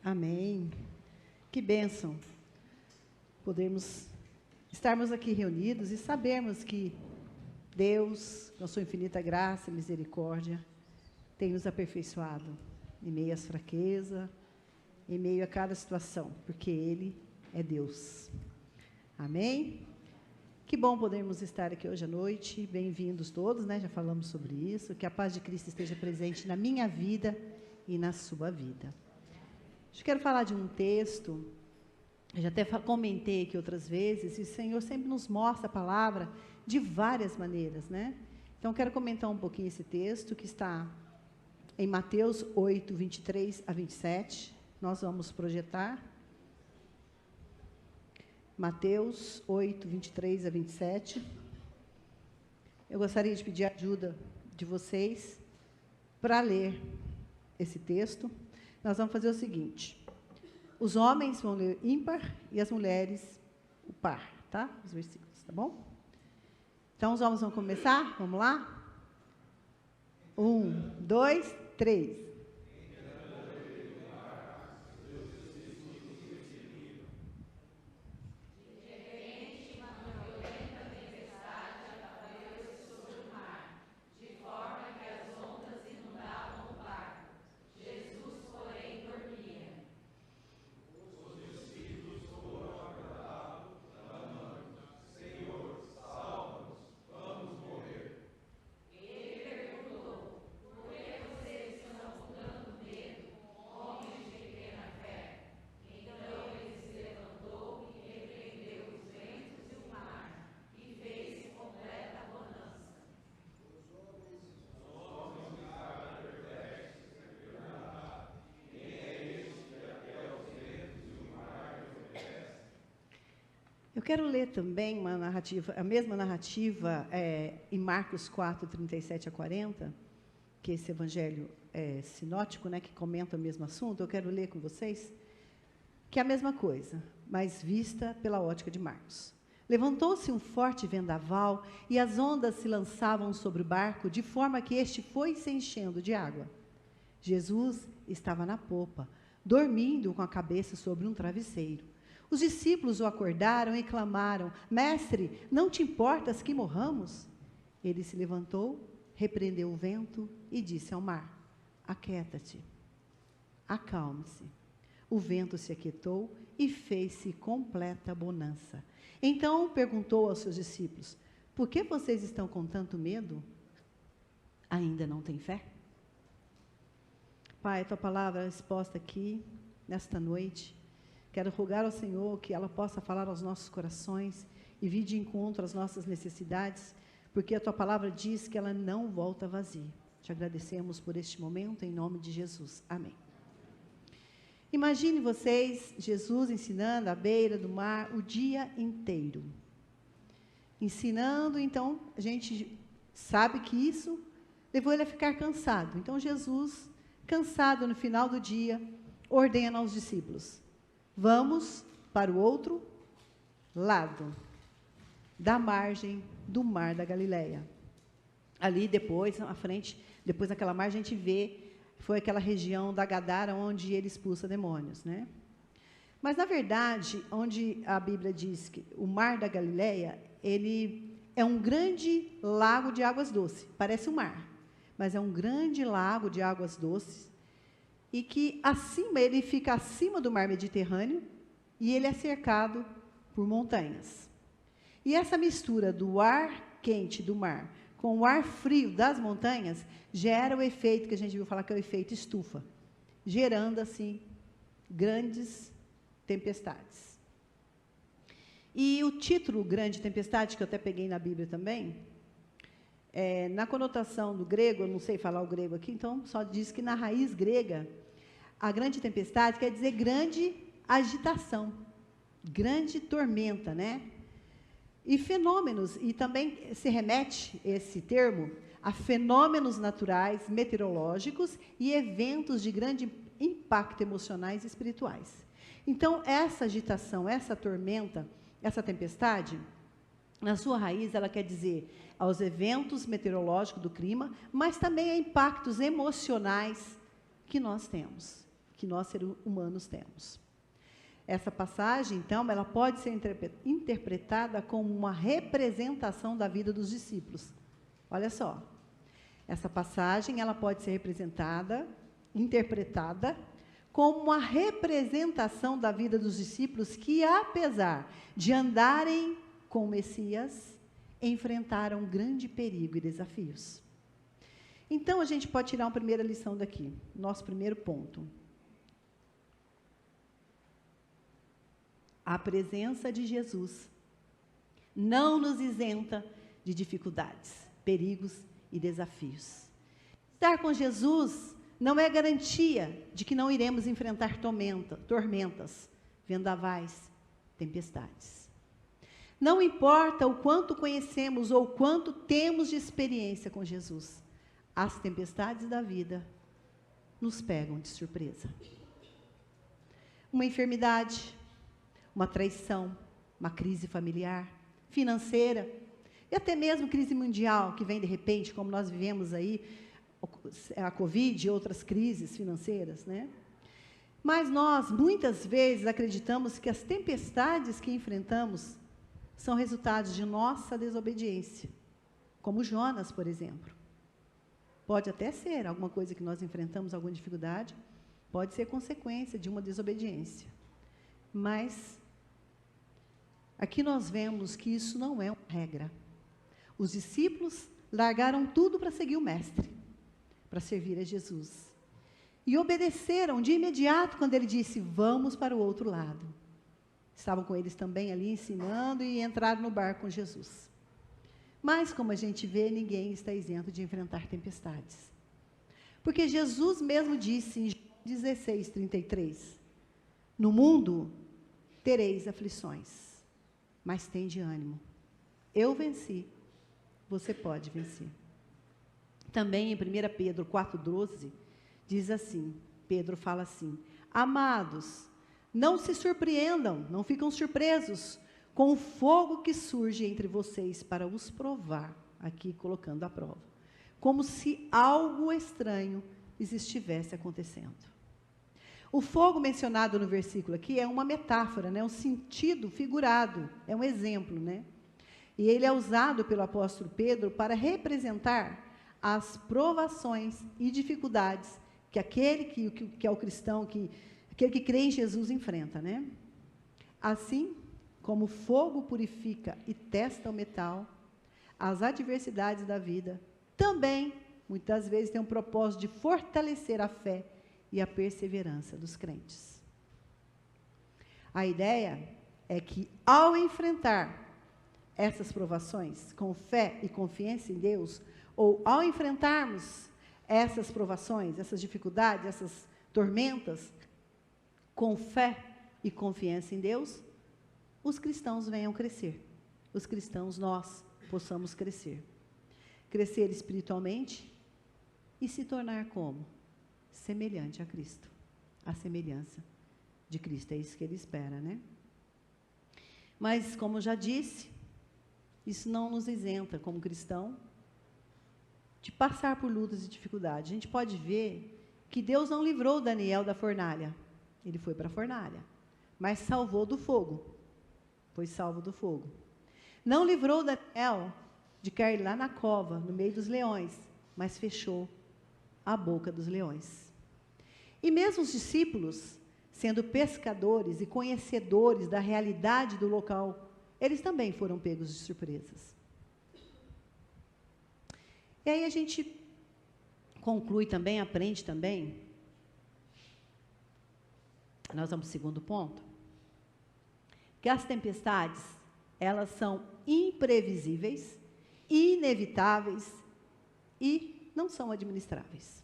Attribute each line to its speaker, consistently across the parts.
Speaker 1: Amém. Que bênção podermos estarmos aqui reunidos e sabermos que Deus, com a sua infinita graça e misericórdia, tem nos aperfeiçoado em meio às fraquezas, em meio a cada situação, porque Ele é Deus. Amém? Que bom podermos estar aqui hoje à noite. Bem-vindos todos, né? Já falamos sobre isso. Que a paz de Cristo esteja presente na minha vida e na sua vida. Eu quero falar de um texto, eu já até comentei aqui outras vezes, e o Senhor sempre nos mostra a palavra de várias maneiras, né? Então, quero comentar um pouquinho esse texto, que está em Mateus 8, 23 a 27. Nós vamos projetar. Mateus 8, 23 a 27. Eu gostaria de pedir a ajuda de vocês para ler esse texto. Nós vamos fazer o seguinte: os homens vão ler ímpar e as mulheres o par, tá? Os versículos, tá bom? Então, os homens vão começar? Vamos lá? 1, 2, 3. Eu quero ler também uma narrativa, a mesma narrativa em Marcos 4, 37 a 40, que esse evangelho sinótico, né, que comenta o mesmo assunto. Eu quero ler com vocês, que é a mesma coisa, mas vista pela ótica de Marcos. Levantou-se um forte vendaval e as ondas se lançavam sobre o barco, de forma que este foi se enchendo de água. Jesus estava na popa, dormindo com a cabeça sobre um travesseiro. Os discípulos o acordaram e clamaram: Mestre, não te importas que morramos? Ele se levantou, repreendeu o vento e disse ao mar: Aquieta-te, acalme-se. O vento se aquietou e fez-se completa bonança. Então perguntou aos seus discípulos: Por que vocês estão com tanto medo? Ainda não têm fé? Pai, a tua palavra é exposta aqui, nesta noite. Quero rogar ao Senhor que ela possa falar aos nossos corações e vir de encontro às nossas necessidades, porque a tua palavra diz que ela não volta vazia. Te agradecemos por este momento, em nome de Jesus. Amém. Imagine vocês, Jesus ensinando à beira do mar o dia inteiro. Ensinando, então, a gente sabe que isso levou ele a ficar cansado. Então, Jesus, cansado no final do dia, ordena aos discípulos: Vamos para o outro lado da margem do mar da Galileia. Ali depois, à frente, depois daquela margem, a gente vê, foi aquela região da Gadara onde ele expulsa demônios, né? Mas, na verdade, onde a Bíblia diz que o mar da Galileia, ele é um grande lago de águas doces. Parece um mar, mas é um grande lago de águas doces, e que acima, ele fica acima do mar Mediterrâneo, e ele é cercado por montanhas. E essa mistura do ar quente do mar com o ar frio das montanhas gera o efeito que a gente viu falar, que é o efeito estufa, gerando assim grandes tempestades. E o título Grande Tempestade, que eu até peguei na Bíblia também, na conotação do grego, eu não sei falar o grego aqui, então só diz que na raiz grega, a grande tempestade quer dizer grande agitação, grande tormenta, né? E fenômenos, e também se remete esse termo a fenômenos naturais, meteorológicos e eventos de grande impacto emocionais e espirituais. Então, essa agitação, essa tormenta, essa tempestade, na sua raiz, ela quer dizer aos eventos meteorológicos do clima, mas também a impactos emocionais que nós temos, que nós, seres humanos, temos. Essa passagem, então, ela pode ser interpretada como uma representação da vida dos discípulos. Olha só, essa passagem, ela pode ser interpretada como uma representação da vida dos discípulos que, apesar de andarem com o Messias, enfrentaram um grande perigo e desafios. Então, a gente pode tirar uma primeira lição daqui, nosso primeiro ponto. A presença de Jesus não nos isenta de dificuldades, perigos e desafios. Estar com Jesus não é garantia de que não iremos enfrentar tormentas, vendavais, tempestades. Não importa o quanto conhecemos ou quanto temos de experiência com Jesus, as tempestades da vida nos pegam de surpresa. Uma enfermidade, uma traição, uma crise familiar, financeira, e até mesmo crise mundial, que vem de repente, como nós vivemos aí, a Covid e outras crises financeiras, né? Mas nós, muitas vezes, acreditamos que as tempestades que enfrentamos são resultados de nossa desobediência, como Jonas, por exemplo. Pode até ser alguma coisa que nós enfrentamos, alguma dificuldade, pode ser consequência de uma desobediência. Mas aqui nós vemos que isso não é uma regra. Os discípulos largaram tudo para seguir o Mestre, para servir a Jesus. E obedeceram de imediato quando ele disse, vamos para o outro lado. Estavam com eles também ali ensinando e entraram no barco com Jesus. Mas, como a gente vê, ninguém está isento de enfrentar tempestades. Porque Jesus mesmo disse em João 16:33, no mundo tereis aflições, mas tende ânimo. Eu venci, você pode vencer. Também em 1 Pedro 4:12, diz assim, Pedro fala assim, amados, não se surpreendam, não ficam surpresos com o fogo que surge entre vocês para os provar, aqui colocando à prova, como se algo estranho lhes estivesse acontecendo. O fogo mencionado no versículo aqui é uma metáfora, né? Um sentido figurado, é um exemplo, né? E ele é usado pelo apóstolo Pedro para representar as provações e dificuldades que aquele que é o cristão, aquele que crê em Jesus enfrenta, né? Assim como o fogo purifica e testa o metal, as adversidades da vida também, muitas vezes, têm um propósito de fortalecer a fé e a perseverança dos crentes. A ideia é que, ao enfrentar essas provações com fé e confiança em Deus, ou ao enfrentarmos essas provações, essas dificuldades, essas tormentas, com fé e confiança em Deus, os cristãos venham crescer. Os cristãos, nós, possamos crescer. Crescer espiritualmente e se tornar como? Semelhante a Cristo. A semelhança de Cristo, é isso que ele espera, né? Mas, como já disse, isso não nos isenta, como cristão, de passar por lutas e dificuldades. A gente pode ver que Deus não livrou Daniel da fornalha. Ele foi para a fornalha, mas salvou do fogo. Foi salvo do fogo. Não livrou Daniel de cair lá na cova, no meio dos leões, mas fechou a boca dos leões. E mesmo os discípulos, sendo pescadores e conhecedores da realidade do local, eles também foram pegos de surpresas. E aí a gente conclui também, aprende também, nós vamos para o segundo ponto, que as tempestades, elas são imprevisíveis, inevitáveis e não são administráveis.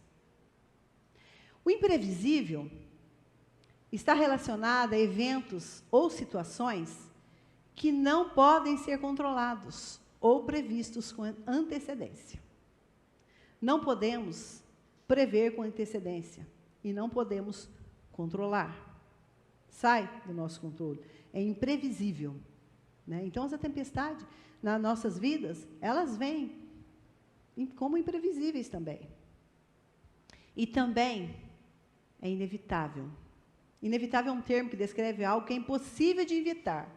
Speaker 1: O imprevisível está relacionado a eventos ou situações que não podem ser controlados ou previstos com antecedência. Não podemos prever com antecedência e não podemos controlar. Sai do nosso controle. É imprevisível, né? Então, essa tempestade nas nossas vidas, elas vêm como imprevisíveis também. E também, é inevitável. Inevitável é um termo que descreve algo que é impossível de evitar,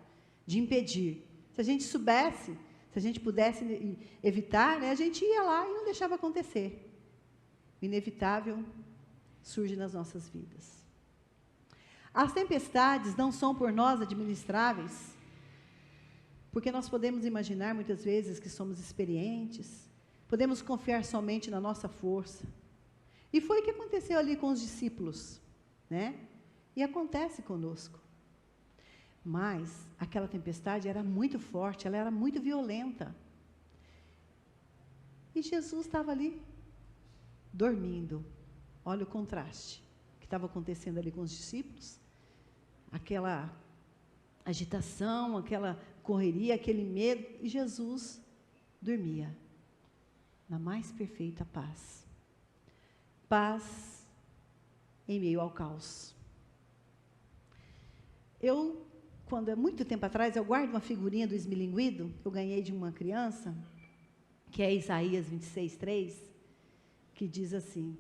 Speaker 1: de impedir. Se a gente soubesse, se a gente pudesse evitar, né, a gente ia lá e não deixava acontecer. O inevitável surge nas nossas vidas. As tempestades não são por nós administráveis, porque nós podemos imaginar muitas vezes que somos experientes, podemos confiar somente na nossa força. E foi o que aconteceu ali com os discípulos, né? E acontece conosco. Mas aquela tempestade era muito forte, ela era muito violenta. E Jesus estava ali, dormindo. Olha o contraste que estava acontecendo ali com os discípulos. Aquela agitação, aquela correria, aquele medo. E Jesus dormia na mais perfeita paz. Paz em meio ao caos. Quando há muito tempo atrás, eu guardo uma figurinha do esmilinguido, que eu ganhei de uma criança, que é Isaías 26:3, que diz assim: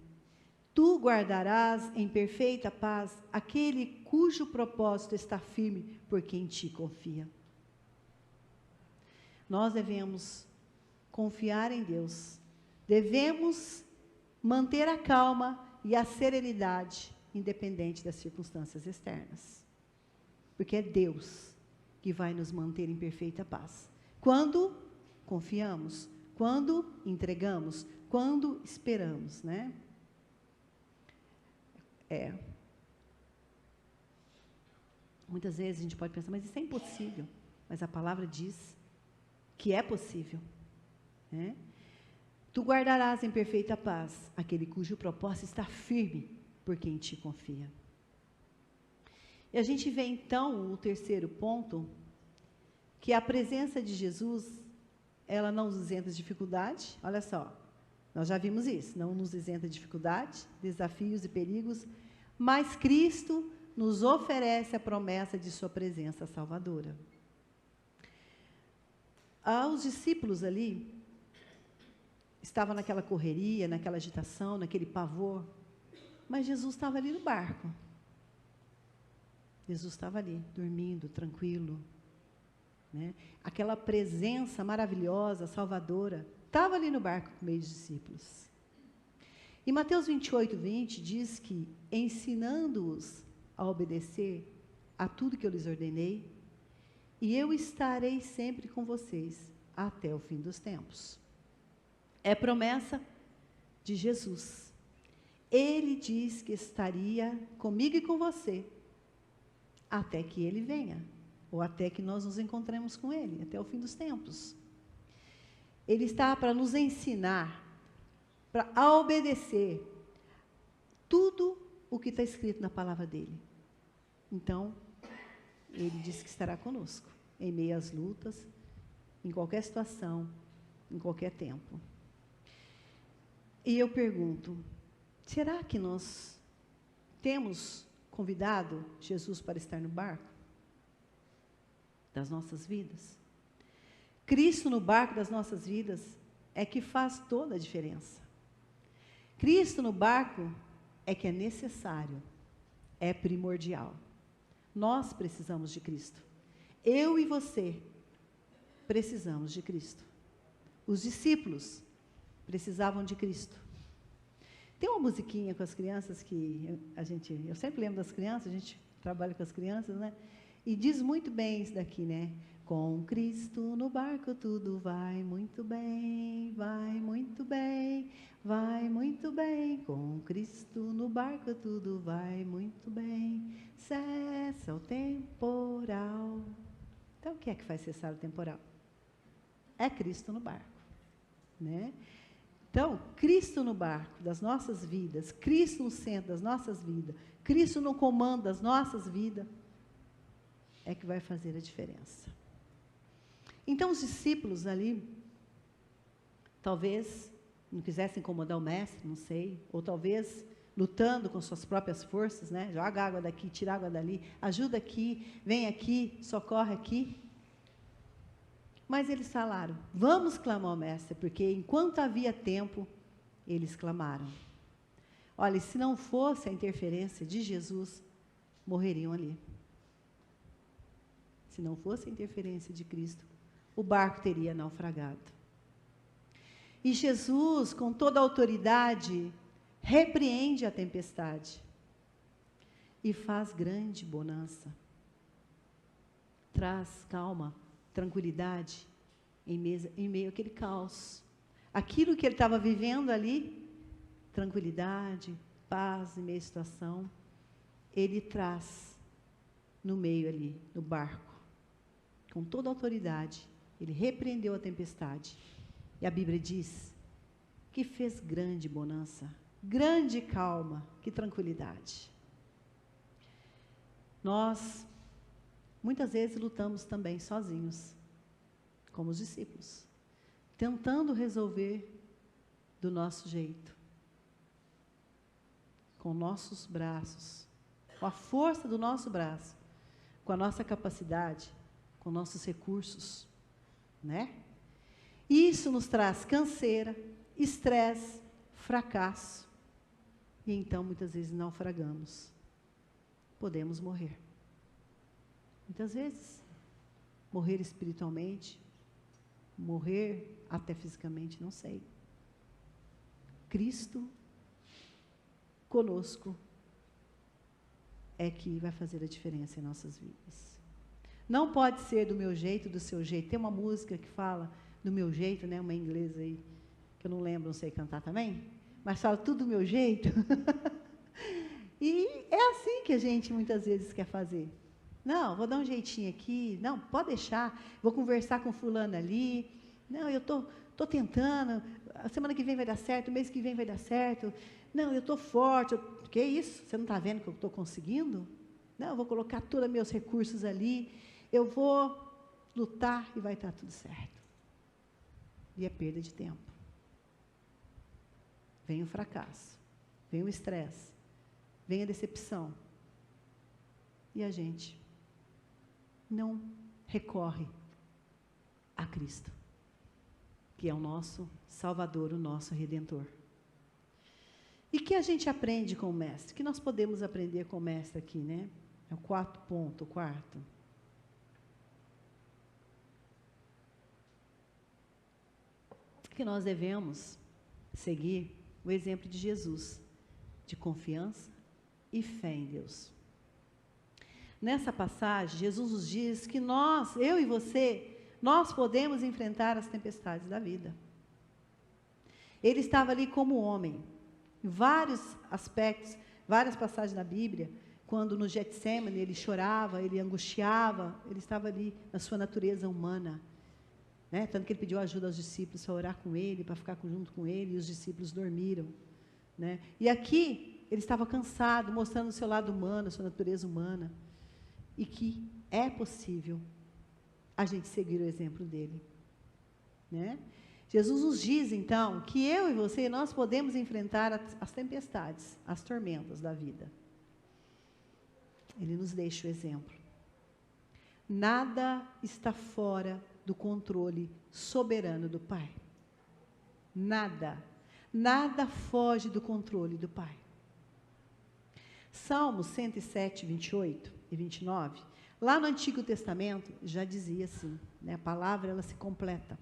Speaker 1: Tu guardarás em perfeita paz aquele cujo propósito está firme, porque em ti confia. Nós devemos confiar em Deus, devemos manter a calma e a serenidade, independente das circunstâncias externas. Porque é Deus que vai nos manter em perfeita paz. Quando confiamos, quando entregamos, quando esperamos, né? Muitas vezes a gente pode pensar, mas isso é impossível. Mas a palavra diz que é possível, né? Tu guardarás em perfeita paz aquele cujo propósito está firme, porque em ti confia. E a gente vê então o terceiro ponto, que a presença de Jesus, ela não nos isenta de dificuldade. Olha só, nós já vimos isso, não nos isenta de dificuldade, desafios e perigos, mas Cristo nos oferece a promessa de sua presença salvadora. Os discípulos ali estavam naquela correria, naquela agitação, naquele pavor, mas Jesus estava ali no barco. Jesus estava ali, dormindo, tranquilo, né? Aquela presença maravilhosa, salvadora, estava ali no barco com meio de discípulos. E Mateus 28:20 diz que, ensinando-os a obedecer a tudo que eu lhes ordenei, e eu estarei sempre com vocês até o fim dos tempos. É promessa de Jesus. Ele diz que estaria comigo e com você, até que Ele venha, ou até que nós nos encontremos com Ele, até o fim dos tempos. Ele está para nos ensinar, a obedecer tudo o que está escrito na palavra dEle. Então, Ele diz que estará conosco, em meio às lutas, em qualquer situação, em qualquer tempo. E eu pergunto, será que nós temos convidado Jesus para estar no barco das nossas vidas? Cristo no barco das nossas vidas é que faz toda a diferença. Cristo no barco é que é necessário, é primordial. Nós precisamos de Cristo. Eu e você precisamos de Cristo. Os discípulos precisavam de Cristo. Tem uma musiquinha com as crianças que eu sempre lembro das crianças, a gente trabalha com as crianças, né? E diz muito bem isso daqui, né? Com Cristo no barco tudo vai muito bem, vai muito bem, vai muito bem. Com Cristo no barco tudo vai muito bem, cessa o temporal. Então, o que é que faz cessar o temporal? É Cristo no barco, né? Então, Cristo no barco das nossas vidas, Cristo no centro das nossas vidas, Cristo no comando das nossas vidas, é que vai fazer a diferença. Então, os discípulos ali, talvez não quisessem incomodar o mestre, não sei, ou talvez lutando com suas próprias forças, né? Joga água daqui, tira água dali, ajuda aqui, vem aqui, socorre aqui. Mas eles falaram, vamos clamar ao mestre, porque enquanto havia tempo, eles clamaram. Olha, se não fosse a interferência de Jesus, morreriam ali. Se não fosse a interferência de Cristo, o barco teria naufragado. E Jesus, com toda a autoridade, repreende a tempestade e faz grande bonança. Traz calma, tranquilidade em meio àquele caos. Aquilo que ele estava vivendo ali, tranquilidade, paz em meio à situação, ele traz no meio ali, no barco. Com toda a autoridade, ele repreendeu a tempestade. E a Bíblia diz que fez grande bonança, grande calma, que tranquilidade. Nós, muitas vezes, lutamos também sozinhos, como os discípulos, tentando resolver do nosso jeito, com nossos braços, com a força do nosso braço, com a nossa capacidade, com nossos recursos, né? Isso nos traz canseira, estresse, fracasso. E então, muitas vezes, naufragamos. Podemos morrer. Muitas vezes, morrer espiritualmente, morrer até fisicamente, não sei. Cristo conosco é que vai fazer a diferença em nossas vidas. Não pode ser do meu jeito, do seu jeito. Tem uma música que fala do meu jeito, né? Uma inglesa aí, que eu não lembro, não sei cantar também, mas fala tudo do meu jeito. E é assim que a gente muitas vezes quer fazer. Não, vou dar um jeitinho aqui. Não, pode deixar. Vou conversar com fulano ali. Não, eu tô tentando. A semana que vem vai dar certo, o mês que vem vai dar certo. Não, eu estou forte. Que isso? Você não está vendo que eu estou conseguindo? Não, eu vou colocar todos os meus recursos ali. Eu vou lutar e vai estar tudo certo. E é perda de tempo. Vem o fracasso, vem o estresse, vem a decepção. E a gente não recorre a Cristo, que é o nosso Salvador, o nosso Redentor. E que a gente aprende com o Mestre? Que nós podemos aprender com o Mestre aqui, né? É o quarto. Que nós devemos seguir o exemplo de Jesus, de confiança e fé em Deus. Nessa passagem, Jesus nos diz que nós, eu e você, nós podemos enfrentar as tempestades da vida. Ele estava ali como homem, em vários aspectos, várias passagens na Bíblia, quando no Getsêmani ele chorava, ele angustiava, ele estava ali na sua natureza humana. Né? Tanto que ele pediu ajuda aos discípulos para orar com ele, para ficar junto com ele, e os discípulos dormiram. Né? E aqui, ele estava cansado, mostrando o seu lado humano, a sua natureza humana. E que é possível a gente seguir o exemplo dele. Né? Jesus nos diz, então, que eu e você, nós podemos enfrentar as tempestades, as tormentas da vida. Ele nos deixa o exemplo. Nada está fora do controle soberano do Pai. Nada. Nada foge do controle do Pai. Salmos 107, 28 e 29, lá no Antigo Testamento, já dizia assim, né, a palavra ela se completa.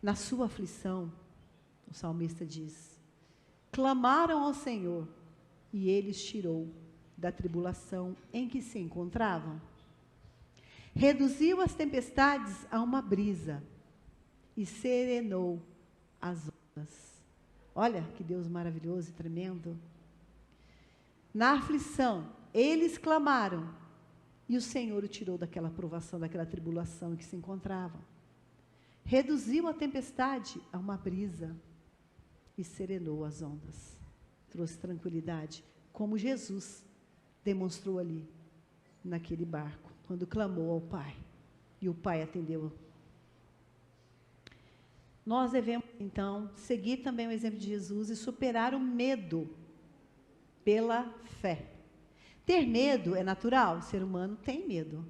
Speaker 1: Na sua aflição, o salmista diz, clamaram ao Senhor, e Ele os tirou da tribulação em que se encontravam. Reduziu as tempestades a uma brisa e serenou as ondas. Olha que Deus maravilhoso e tremendo. Na aflição, eles clamaram e o Senhor o tirou daquela provação, daquela tribulação em que se encontravam. Reduziu a tempestade a uma brisa e serenou as ondas. Trouxe tranquilidade, como Jesus demonstrou ali, naquele barco, quando clamou ao Pai, e o Pai atendeu. Nós devemos, então, seguir também o exemplo de Jesus e superar o medo pela fé. Ter medo é natural, o ser humano tem medo,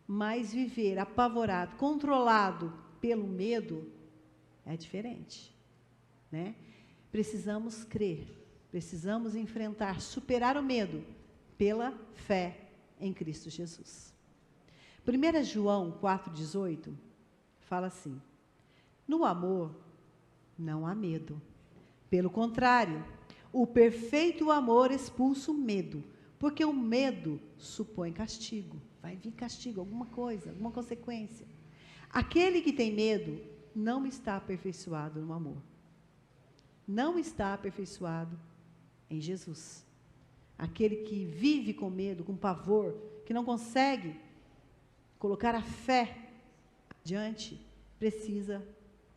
Speaker 1: mas viver apavorado, controlado pelo medo, é diferente, né? Precisamos crer Precisamos enfrentar, superar o medo pela fé em Cristo Jesus. 1 João 4,18 fala assim: no amor não há medo. Pelo contrário, o perfeito amor expulsa o medo, porque o medo supõe castigo. Vai vir castigo, alguma coisa, alguma consequência. Aquele que tem medo não está aperfeiçoado no amor. Não está aperfeiçoado em Jesus. Aquele que vive com medo, com pavor, que não consegue colocar a fé adiante, precisa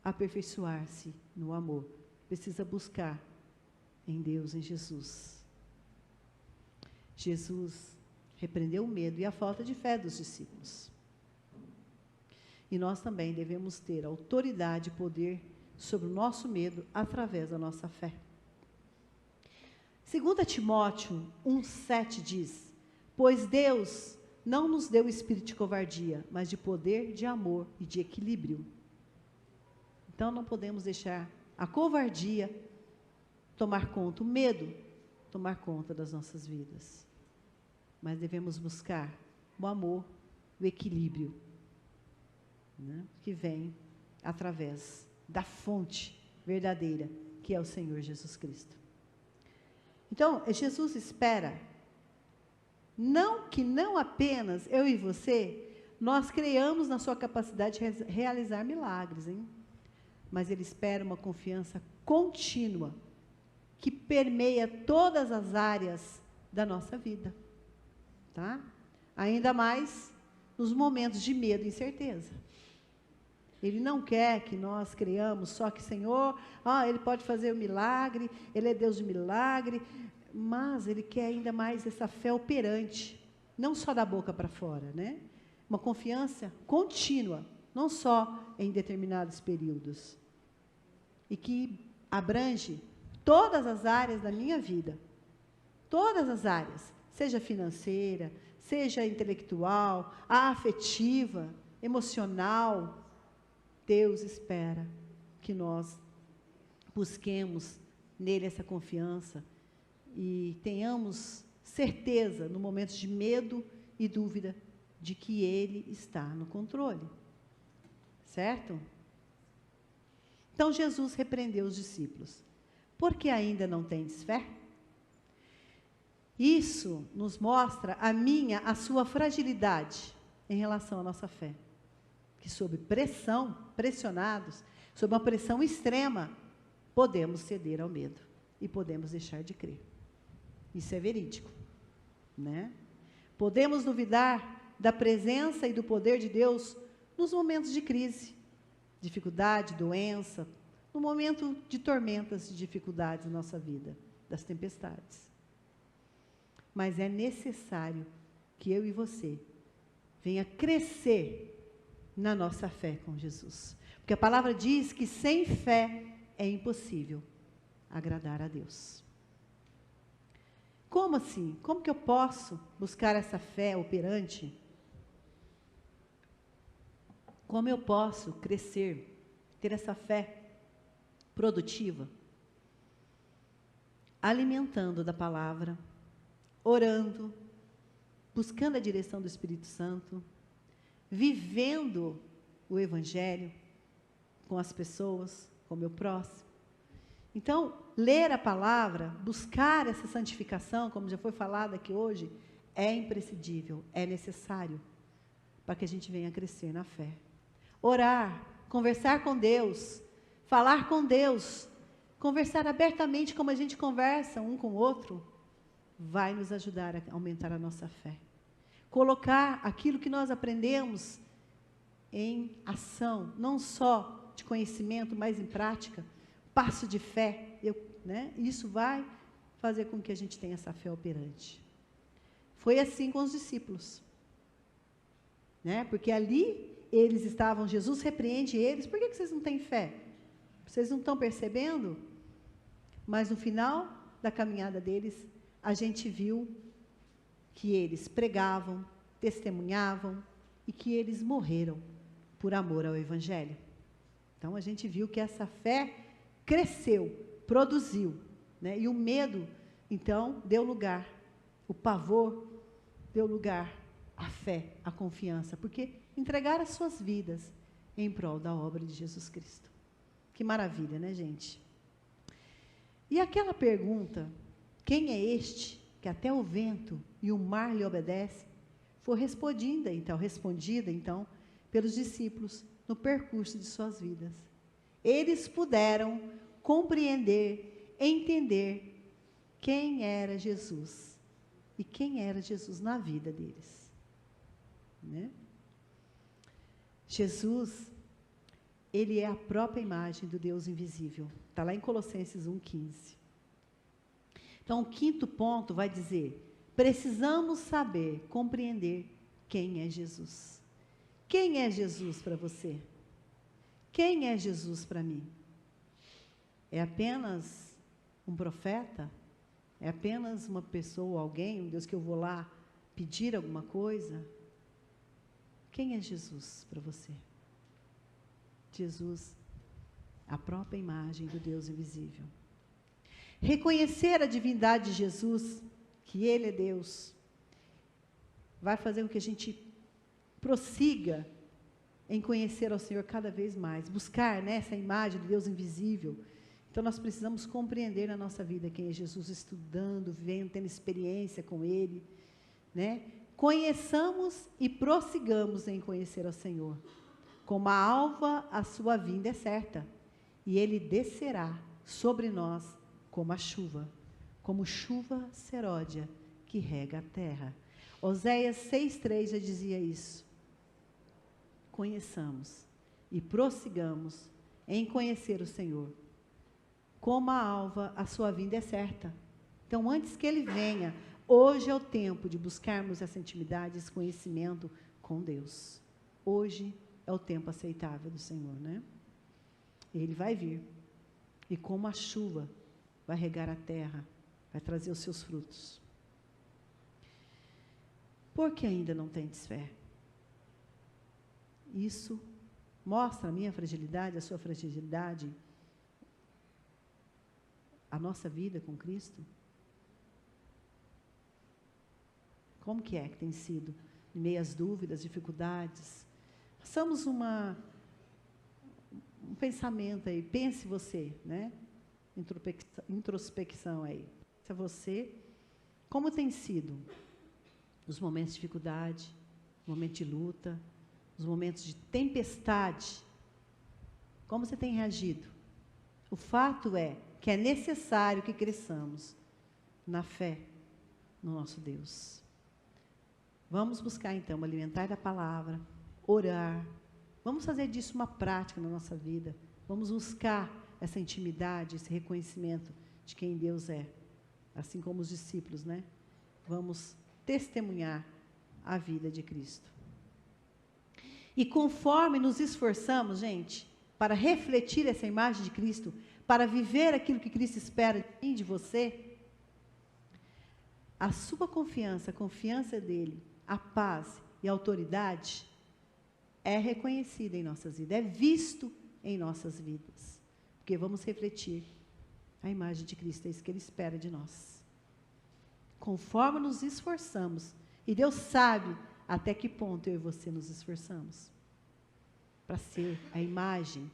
Speaker 1: aperfeiçoar-se no amor. Precisa buscar em Deus, em Jesus. Jesus repreendeu o medo e a falta de fé dos discípulos. E nós também devemos ter autoridade e poder sobre o nosso medo através da nossa fé. 2 Timóteo 1,7 diz: pois Deus não nos deu espírito de covardia, mas de poder, de amor e de equilíbrio. Então não podemos deixar a covardia tomar conta, o medo tomar conta das nossas vidas. Mas devemos buscar o amor, o equilíbrio, né, que vem através da fonte verdadeira, que é o Senhor Jesus Cristo. Então, Jesus espera que não apenas eu e você, nós creiamos na sua capacidade de realizar milagres, hein? Mas Ele espera uma confiança contínua, que permeia todas as áreas da nossa vida, tá? Ainda mais nos momentos de medo e incerteza. Ele não quer que nós creiamos só que, Senhor, Ele pode fazer o milagre, Ele é Deus de milagre, mas Ele quer ainda mais essa fé operante, não só da boca para fora, né? Uma confiança contínua, não só em determinados períodos, e que abrange todas as áreas da minha vida, todas as áreas, seja financeira, seja intelectual, afetiva, emocional. Deus espera que nós busquemos nele essa confiança e tenhamos certeza, no momento de medo e dúvida, de que Ele está no controle. Certo? Então, Jesus repreendeu os discípulos. Por que ainda não tendes fé? Isso nos mostra a sua fragilidade em relação à nossa fé. Que sob pressão, pressionados, sob uma pressão extrema, podemos ceder ao medo e podemos deixar de crer. Isso é verídico, né? Podemos duvidar da presença e do poder de Deus nos momentos de crise, dificuldade, doença, no momento de tormentas e dificuldades na nossa vida, das tempestades. Mas é necessário que eu e você venha crescer na nossa fé com Jesus. Porque a palavra diz que sem fé é impossível agradar a Deus. Como assim? Como que eu posso buscar essa fé operante? Como eu posso crescer, ter essa fé produtiva? Alimentando da palavra, orando, buscando a direção do Espírito Santo, vivendo o Evangelho com as pessoas, com o meu próximo. Então, ler a palavra, buscar essa santificação, como já foi falado aqui hoje, é imprescindível, é necessário, para que a gente venha crescer na fé. Orar, conversar com Deus, falar com Deus, conversar abertamente como a gente conversa um com o outro, vai nos ajudar a aumentar a nossa fé. Colocar aquilo que nós aprendemos em ação, não só de conhecimento, mas em prática, passo de fé, né? Isso vai fazer com que a gente tenha essa fé operante. Foi assim com os discípulos, né? Porque ali eles estavam, Jesus repreende eles, por que vocês não têm fé? Vocês não estão percebendo? Mas no final da caminhada deles, a gente viu que eles pregavam, testemunhavam e que eles morreram por amor ao Evangelho. Então, a gente viu que essa fé cresceu, produziu né? E o medo, então, deu lugar, o pavor deu lugar à fé, à confiança, porque entregaram as suas vidas em prol da obra de Jesus Cristo. Que maravilha, né, gente? E aquela pergunta, quem é este que até o vento e o mar lhe obedecem, foi respondida então, pelos discípulos no percurso de suas vidas. Eles puderam compreender, entender quem era Jesus e quem era Jesus na vida deles, né? Jesus, ele é a própria imagem do Deus invisível. Está lá em Colossenses 1,15. Então, o quinto ponto vai dizer: precisamos saber, compreender quem é Jesus. Quem é Jesus para você? Quem é Jesus para mim? É apenas um profeta? É apenas uma pessoa, alguém, um Deus que eu vou lá pedir alguma coisa? Quem é Jesus para você? Jesus, a própria imagem do Deus invisível. Reconhecer a divindade de Jesus, que Ele é Deus, vai fazer com que a gente prossiga em conhecer ao Senhor cada vez mais, buscar, né, essa imagem do Deus invisível. Então, nós precisamos compreender na nossa vida quem é Jesus, estudando, vivendo, tendo experiência com Ele, né? Conheçamos e prossigamos em conhecer ao Senhor. Como a alva, a sua vinda é certa, e Ele descerá sobre nós como a chuva, como chuva seródia que rega a terra. Oséias 6,3 já dizia isso. Conheçamos e prossigamos em conhecer o Senhor. Como a alva, a sua vinda é certa. Então, antes que Ele venha, hoje é o tempo de buscarmos essa intimidade, esse conhecimento com Deus. Hoje é o tempo aceitável do Senhor, né? Ele vai vir. E como a chuva vai regar a terra, vai trazer os seus frutos. Por que ainda não tendes fé? Isso mostra a minha fragilidade, a sua fragilidade, a nossa vida com Cristo? Como que é que tem sido? Em meio às dúvidas, dificuldades. Façamos um pensamento aí, pense você, né? Introspecção aí. Se você, como tem sido os momentos de dificuldade, os momentos de luta, os momentos de tempestade? Como você tem reagido? O fato é que é necessário que cresçamos na fé no nosso Deus. Vamos buscar, então, alimentar da palavra, orar. Vamos fazer disso uma prática na nossa vida. Vamos buscar essa intimidade, esse reconhecimento de quem Deus é. Assim como os discípulos, né? Vamos testemunhar a vida de Cristo. E conforme nos esforçamos, gente, para refletir essa imagem de Cristo, para viver aquilo que Cristo espera de mim, de você, a sua confiança, a confiança dele, a paz e a autoridade é reconhecida em nossas vidas, é visto em nossas vidas. Porque vamos refletir a imagem de Cristo, é isso que Ele espera de nós. Conforme nos esforçamos, e Deus sabe até que ponto eu e você nos esforçamos para ser a imagem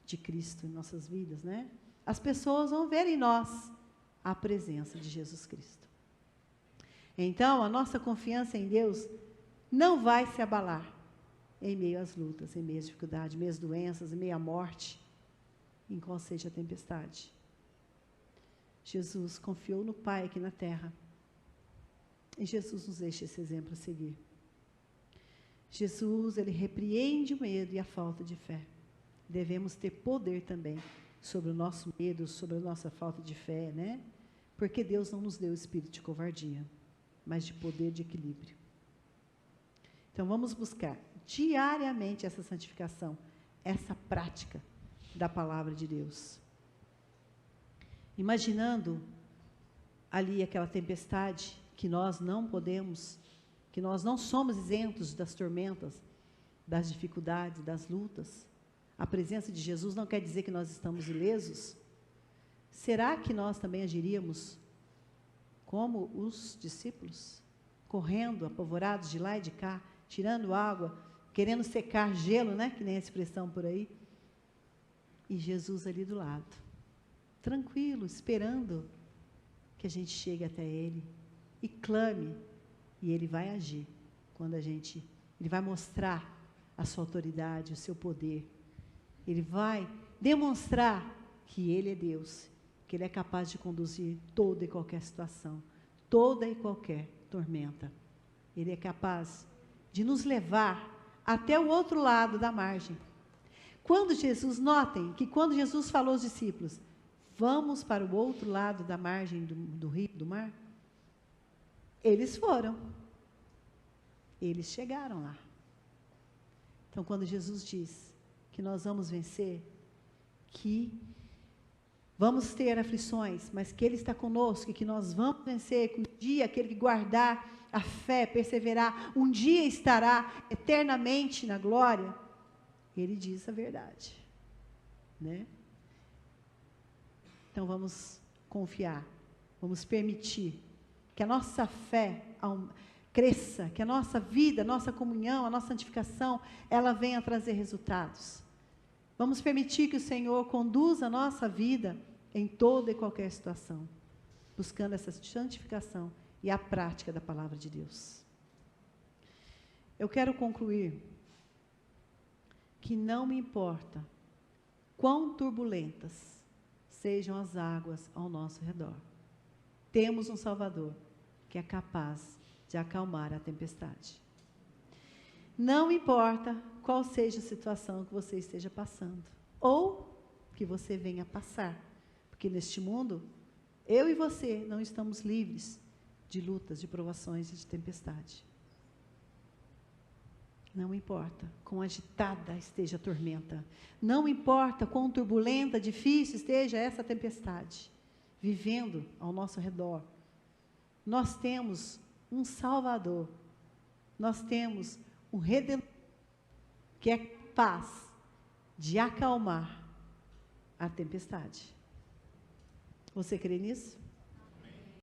Speaker 1: de Cristo em nossas vidas, né? As pessoas vão ver em nós a presença de Jesus Cristo. Então, a nossa confiança em Deus não vai se abalar em meio às lutas, em meio às dificuldades, em meio às doenças, em meio à morte, em qual seja a tempestade. Jesus confiou no Pai aqui na terra. E Jesus nos deixa esse exemplo a seguir. Jesus, Ele repreende o medo e a falta de fé. Devemos ter poder também sobre o nosso medo, sobre a nossa falta de fé, né? Porque Deus não nos deu espírito de covardia, mas de poder, de equilíbrio. Então, vamos buscar diariamente essa santificação, essa prática da palavra de Deus. Imaginando ali aquela tempestade que nós não podemos, que nós não somos isentos das tormentas, das dificuldades, das lutas. A presença de Jesus não quer dizer que nós estamos ilesos. será que nós também agiríamos como os discípulos? Correndo, apavorados de lá e de cá, tirando água, querendo secar gelo, né? Que nem a expressão por aí. E Jesus ali do lado, tranquilo, esperando que a gente chegue até Ele e clame. E Ele vai agir quando Ele vai mostrar a sua autoridade, o seu poder. Ele vai demonstrar que Ele é Deus, que Ele é capaz de conduzir toda e qualquer situação, toda e qualquer tormenta. Ele é capaz de nos levar até o outro lado da margem. Notem que quando Jesus falou aos discípulos, vamos para o outro lado da margem do rio, do mar, eles foram. Eles chegaram lá. Então, quando Jesus diz que nós vamos vencer, que vamos ter aflições, mas que Ele está conosco e que nós vamos vencer, que um dia aquele que guardar a fé, perseverar, um dia estará eternamente na glória, Ele diz a verdade, né? Então vamos confiar, vamos permitir que a nossa fé cresça, que a nossa vida, a nossa comunhão, a nossa santificação, ela venha trazer resultados. Vamos permitir que o Senhor conduza a nossa vida em toda e qualquer situação, buscando essa santificação e a prática da palavra de Deus. Eu quero concluir que não me importa quão turbulentas sejam as águas ao nosso redor, temos um Salvador que é capaz de acalmar a tempestade. Não importa qual seja a situação que você esteja passando, ou que você venha passar, porque neste mundo, eu e você não estamos livres de lutas, de provações e de tempestade. Não importa quão agitada esteja a tormenta, não importa quão turbulenta, difícil esteja essa tempestade, vivendo ao nosso redor, nós temos um Salvador, nós temos um Redentor, que é capaz de acalmar a tempestade. Você crê nisso?